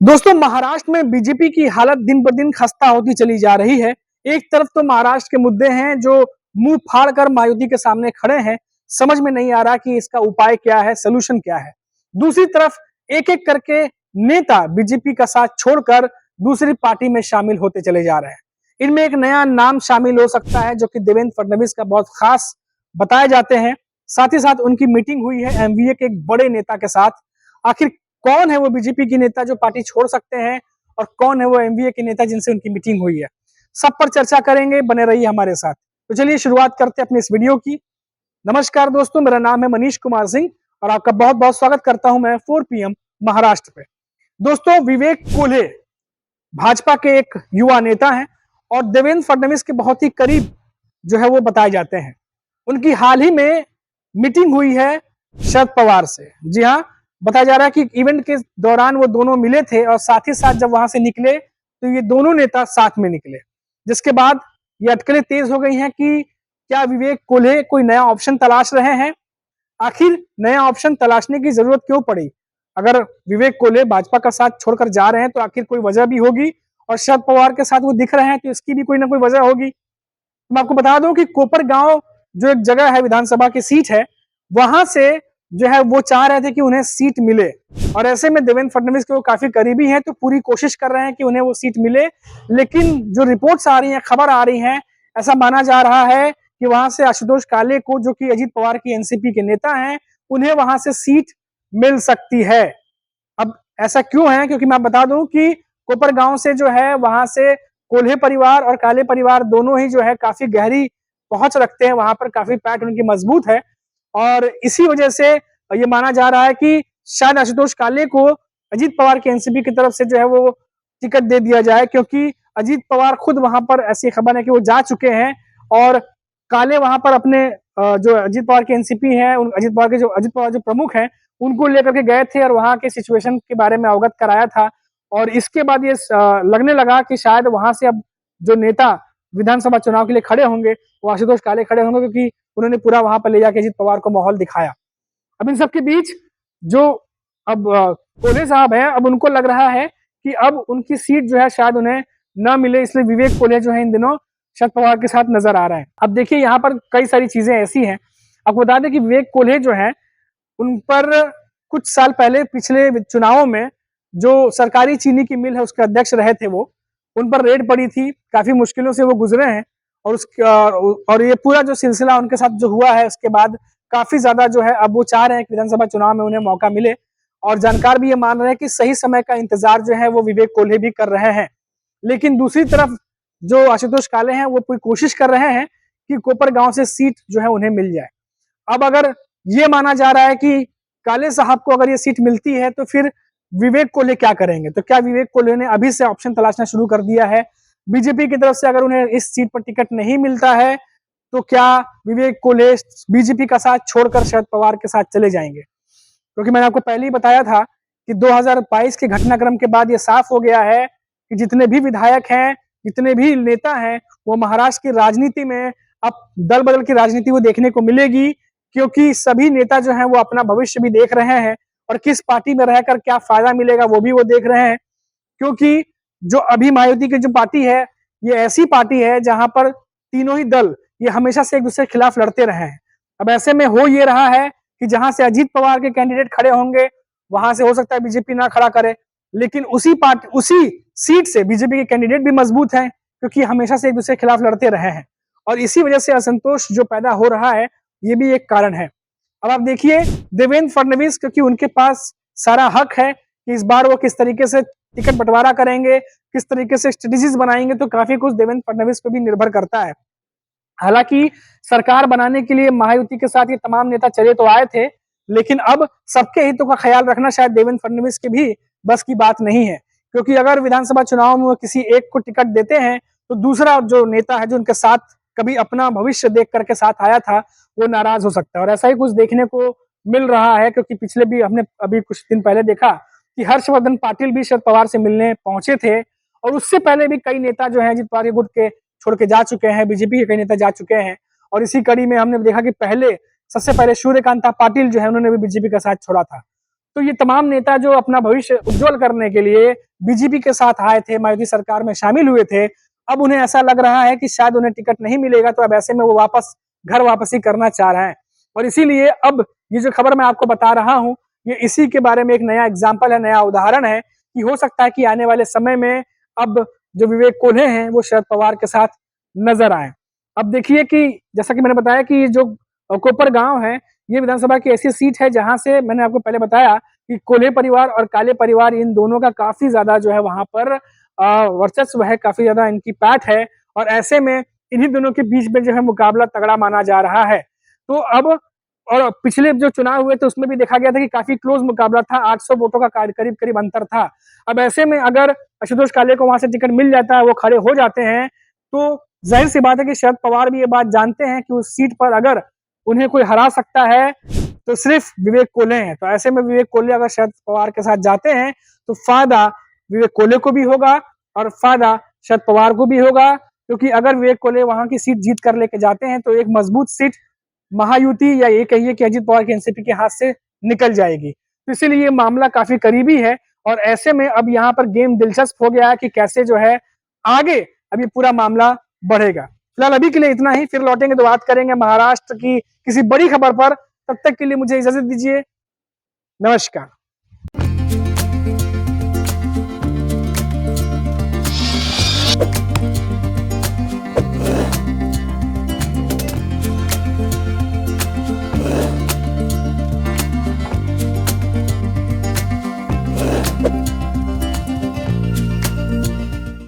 दोस्तों, महाराष्ट्र में बीजेपी की हालत दिन ब दिन खस्ता होती चली जा रही है। एक तरफ तो महाराष्ट्र के मुद्दे हैं जो मुंह फाड़ कर मायावती के सामने खड़े हैं। समझ में नहीं आ रहा कि इसका उपाय क्या है, सलूशन क्या है। दूसरी तरफ एक एक करके नेता बीजेपी का साथ छोड़कर दूसरी पार्टी में शामिल होते चले जा रहे हैं। इनमें एक नया नाम शामिल हो सकता है जो कि देवेंद्र फडणवीस का बहुत खास बताए जाते हैं। साथ ही साथ उनकी मीटिंग हुई है एमवीए के एक बड़े नेता के साथ। आखिर कौन है वो बीजेपी के नेता जो पार्टी छोड़ सकते हैं और कौन है वो एमवीए के नेता जिनसे उनकी मीटिंग हुई है, सब पर चर्चा करेंगे। बने रहिए हमारे साथ। तो चलिए शुरुआत करते हैं अपनी इस वीडियो की। नमस्कार दोस्तों, मेरा नाम है मनीष कुमार सिंह और आपका बहुत बहुत स्वागत करता हूं मैं 4 PM महाराष्ट्र पे। दोस्तों, विवेक कोल्हे भाजपा के एक युवा नेता हैं और देवेंद्र फडणवीस के बहुत ही करीब जो है वो बताए जाते हैं। उनकी हाल ही में मीटिंग हुई है शरद पवार से। जी हाँ, बताया जा रहा है कि इवेंट के दौरान वो दोनों मिले थे और साथ ही साथ जब वहां से निकले तो ये दोनों नेता साथ में निकले, जिसके बाद ये अटकलें तेज हो गई हैं कि क्या विवेक कोल्हे कोई नया ऑप्शन तलाश रहे हैं। आखिर नया ऑप्शन तलाशने की जरूरत क्यों पड़ी? अगर विवेक कोल्हे भाजपा का साथ छोड़कर जा रहे हैं तो आखिर कोई वजह भी होगी, और शरद पवार के साथ वो दिख रहे हैं तो इसकी भी कोई ना कोई वजह होगी। मैं आपको बता दूं कि कोपर गांव जो एक जगह है, विधानसभा की सीट है, वहां से जो है वो चाह रहे थे कि उन्हें सीट मिले, और ऐसे में देवेंद्र फडणवीस के वो काफी करीबी हैं तो पूरी कोशिश कर रहे हैं कि उन्हें वो सीट मिले। लेकिन जो रिपोर्ट्स आ रही हैं, खबर आ रही हैं, ऐसा माना जा रहा है कि वहां से आशुतोष काले को, जो कि अजीत पवार की एनसीपी के नेता हैं, उन्हें वहां से सीट मिल सकती है। अब ऐसा क्यों है? क्योंकि मैं बता दूं कि कोपर गांव से जो है वहां से कोल्हे परिवार और काले परिवार दोनों ही जो है काफी गहरी पहुंच रखते हैं, वहां पर काफी पैठ उनकी मजबूत है। और इसी वजह से ये माना जा रहा है कि शायद आशुतोष काले को अजीत पवार के एनसीपी की तरफ से जो है वो टिकट दे दिया जाए, क्योंकि अजीत पवार खुद वहां पर, ऐसी खबर है कि वो जा चुके हैं और काले वहां पर अपने जो अजीत पवार के एनसीपी है, अजीत पवार जो प्रमुख हैं, उनको लेकर के गए थे और वहां के सिचुएशन के बारे में अवगत कराया था। और इसके बाद ये लगने लगा कि शायद वहां से अब जो नेता विधानसभा चुनाव के लिए खड़े होंगे वो आशुतोष काले खड़े होंगे, क्योंकि उन्होंने पूरा वहां पर ले जाके अजीत पवार को माहौल दिखाया। अब इन सबके बीच जो अब कोल्हे साहब है, अब उनको लग रहा है कि अब उनकी सीट जो है शायद उन्हें न मिले, इसलिए विवेक कोल्हे जो है इन दिनों शरद पवार के साथ नजर आ रहा है। अब देखिए, यहाँ पर कई सारी चीजें ऐसी हैं। आपको बता दें कि विवेक कोल्हे जो है, उन पर कुछ साल पहले पिछले चुनावों में जो सरकारी चीनी की मिल है उसके अध्यक्ष रहे थे, वो उन पर रेड पड़ी थी, काफी मुश्किलों से वो गुजरे हैं। और ये पूरा जो सिलसिला उनके साथ जो हुआ है, उसके बाद काफी ज्यादा जो है अब वो चाह रहे हैं कि विधानसभा चुनाव में उन्हें मौका मिले। और जानकार भी ये मान रहे हैं कि सही समय का इंतजार जो है वो विवेक कोल्हे भी कर रहे हैं। लेकिन दूसरी तरफ जो आशुतोष काले हैं, वो पूरी कोशिश कर रहे हैं कि कोपर गांव से सीट जो है उन्हें मिल जाए। अब अगर ये माना जा रहा है कि काले साहब को अगर ये सीट मिलती है तो फिर विवेक कोल्हे क्या करेंगे? तो क्या विवेक कोल्हे ने अभी से ऑप्शन तलाशना शुरू कर दिया है? बीजेपी की तरफ से अगर उन्हें इस सीट पर टिकट नहीं मिलता है तो क्या विवेक कोल्हे बीजेपी का साथ छोड़कर शरद पवार के साथ चले जाएंगे? क्योंकि मैंने आपको पहले ही बताया था कि 2022 के घटनाक्रम के बाद ये साफ हो गया है कि जितने भी विधायक हैं, जितने भी नेता हैं, वो महाराष्ट्र की राजनीति में अब दल बदल की राजनीति वो देखने को मिलेगी, क्योंकि सभी नेता जो हैं वो अपना भविष्य भी देख रहे हैं और किस पार्टी में रहकर क्या फायदा मिलेगा वो भी वो देख रहे हैं। क्योंकि जो अभी मायावती की जो पार्टी है, ये ऐसी पार्टी है जहां पर तीनों ही दल ये हमेशा से एक दूसरे के खिलाफ लड़ते रहे हैं। अब ऐसे में हो ये रहा है कि जहां से अजीत पवार के कैंडिडेट खड़े होंगे, वहां से हो सकता है बीजेपी ना खड़ा करे, लेकिन उसी सीट से बीजेपी के कैंडिडेट भी मजबूत हैं, क्योंकि हमेशा से एक दूसरे के खिलाफ लड़ते रहे हैं। और इसी वजह से असंतोष जो पैदा हो रहा है, ये भी एक कारण है। अब आप देखिए, देवेंद्र फडणवीस, क्योंकि उनके पास सारा हक है कि इस बार वो किस तरीके से टिकट बंटवारा करेंगे, किस तरीके से स्ट्रेटेजीज बनाएंगे, तो काफी कुछ देवेंद्र फडणवीस पे भी निर्भर करता है। हालांकि सरकार बनाने के लिए मायावती के साथ ये तमाम नेता चले तो आए थे, लेकिन अब सबके हितों का ख्याल रखना शायद देवेंद्र फडणवीस के भी बस की बात नहीं है। क्योंकि अगर विधानसभा चुनाव में वो किसी एक को टिकट देते हैं तो दूसरा जो नेता है, जो उनके साथ कभी अपना भविष्य देख करके साथ आया था, वो नाराज हो सकता है। और ऐसा ही कुछ देखने को मिल रहा है, क्योंकि पिछले भी हमने अभी कुछ दिन पहले देखा कि हर्षवर्धन पाटिल भी शरद पवार से मिलने पहुंचे थे, और उससे पहले भी कई नेता जो है अजीत पवार के गुट के छोड़ के जा चुके हैं, बीजेपी के कई नेता जा चुके हैं। और इसी कड़ी में हमने देखा कि सबसे पहले सूर्यकांता पाटिल जो है, उन्होंने भी बीजेपी का साथ छोड़ा था। तो ये तमाम नेता जो अपना भविष्य उज्जवल करने के लिए बीजेपी के साथ आए थे, मायावती सरकार में शामिल हुए थे, अब उन्हें ऐसा लग रहा है कि शायद उन्हें टिकट नहीं मिलेगा, तो अब ऐसे में वो वापस घर वापसी करना चाह रहे हैं। और इसीलिए अब ये जो खबर मैं आपको बता रहा हूं, ये इसी के बारे में एक नया एग्जाम्पल है, नया उदाहरण है कि हो सकता है कि आने वाले समय में अब जो विवेक कोल्हे हैं वो शरद पवार के साथ नजर आए। अब देखिए कि जैसा कि मैंने बताया कि जो कोपर गांव है, ये विधानसभा की ऐसी सीट है जहां से मैंने आपको पहले बताया कि कोल्हे परिवार और काले परिवार, इन दोनों का काफी ज्यादा जो है वहां पर वर्चस्व है, काफी ज्यादा इनकी पैठ है। और ऐसे में इन्हीं दोनों के बीच में जो है मुकाबला तगड़ा माना जा रहा है। तो अब और पिछले जो चुनाव हुए थे उसमें भी देखा गया था कि काफी क्लोज मुकाबला था, 800 वोटों का करीब करीब अंतर था। अब ऐसे में अगर आशुतोष काले को वहां से टिकट मिल जाता है, वो खड़े हो जाते हैं, तो जाहिर सी बात है कि शरद पवार भी ये बात जानते हैं कि उस सीट पर अगर उन्हें कोई हरा सकता है तो सिर्फ विवेक कोल्हे हैं। तो ऐसे में विवेक कोल्हे अगर शरद पवार के साथ जाते हैं तो फायदा विवेक कोल्हे को भी होगा और फायदा शरद पवार को भी होगा, क्योंकि अगर विवेक कोल्हे वहां की सीट जीत कर लेके जाते हैं तो एक मजबूत सीट महायुति या ये कहिए कि अजित पवार की एनसीपी के हाथ से निकल जाएगी। तो इसीलिए ये मामला काफी करीबी है और ऐसे में अब यहाँ पर गेम दिलचस्प हो गया है कि कैसे जो है आगे अब ये पूरा मामला बढ़ेगा। फिलहाल अभी के लिए इतना ही, फिर लौटेंगे तो बात करेंगे महाराष्ट्र की किसी बड़ी खबर पर। तब तक के लिए मुझे इजाजत दीजिए, नमस्कार।